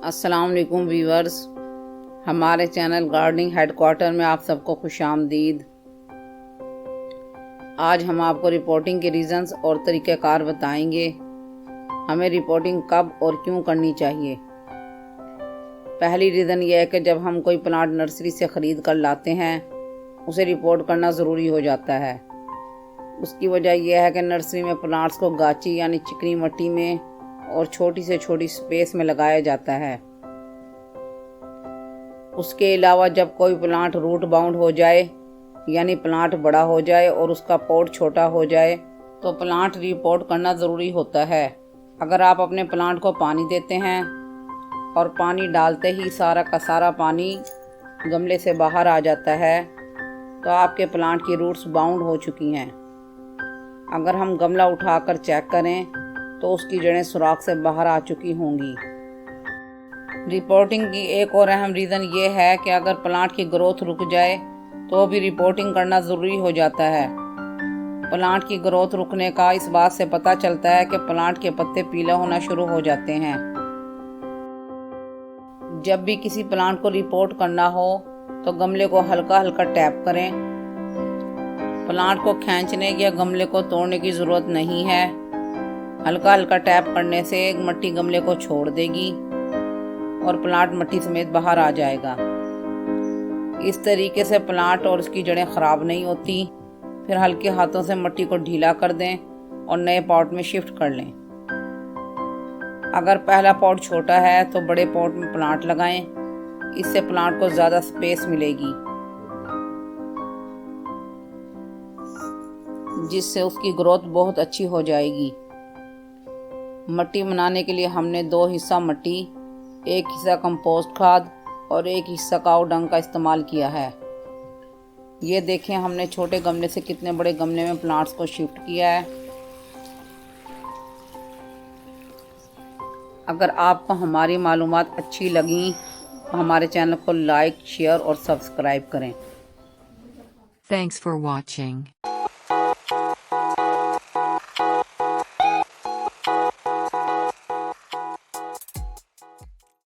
अस्सलाम वालेकुम व्यूअर्स, हमारे चैनल गार्डनिंग हेडक्वार्टर में आप सबको खुशामदीद। आज हम आपको रिपोर्टिंग के रीज़न्स और तरीक़ेकार बताएंगे। हमें रिपोर्टिंग कब और क्यों करनी चाहिए। पहली रीज़न यह है कि जब हम कोई प्लांट नर्सरी से ख़रीद कर लाते हैं उसे रिपोर्ट करना ज़रूरी हो जाता है। उसकी वजह यह है कि नर्सरी में प्लांट्स को गाची यानी चिकनी मिट्टी में और छोटी से छोटी स्पेस में लगाया जाता है। उसके अलावा जब कोई प्लांट रूट बाउंड हो जाए यानी प्लांट बड़ा हो जाए और उसका पॉट छोटा हो जाए तो प्लांट रिपोर्ट करना ज़रूरी होता है। अगर आप अपने प्लांट को पानी देते हैं और पानी डालते ही सारा का सारा पानी गमले से बाहर आ जाता है तो आपके प्लांट की रूट्स बाउंड हो चुकी हैं। अगर हम गमला उठाकर चेक करें तो उसकी जड़ें सुराख से बाहर आ चुकी होंगी। रिपोर्टिंग की एक और अहम रीज़न ये है कि अगर प्लांट की ग्रोथ रुक जाए तो भी रिपोर्टिंग करना ज़रूरी हो जाता है। प्लांट की ग्रोथ रुकने का इस बात से पता चलता है कि प्लांट के पत्ते पीला होना शुरू हो जाते हैं। जब भी किसी प्लांट को रिपोर्ट करना हो तो गमले को हल्का हल्का टैप करें। प्लांट को खींचने या गमले को तोड़ने की ज़रूरत नहीं है। हल्का हल्का टैप करने से मिट्टी गमले को छोड़ देगी और प्लांट मिट्टी समेत बाहर आ जाएगा। इस तरीके से प्लांट और उसकी जड़ें ख़राब नहीं होती। फिर हल्के हाथों से मिट्टी को ढीला कर दें और नए पॉट में शिफ्ट कर लें। अगर पहला पॉट छोटा है तो बड़े पॉट में प्लांट लगाएं। इससे प्लांट को ज़्यादा स्पेस मिलेगी जिससे उसकी ग्रोथ बहुत अच्छी हो जाएगी। मिट्टी बनाने के लिए हमने 2 हिस्सा मिट्टी, 1 हिस्सा कंपोस्ट खाद और 1 हिस्सा काऊ डंग का इस्तेमाल किया है। ये देखें हमने छोटे गमले से कितने बड़े गमले में प्लांट्स को शिफ्ट किया है। अगर आपको हमारी मालूमात अच्छी लगी तो हमारे चैनल को लाइक, शेयर और सब्सक्राइब करें। Thanks for watching.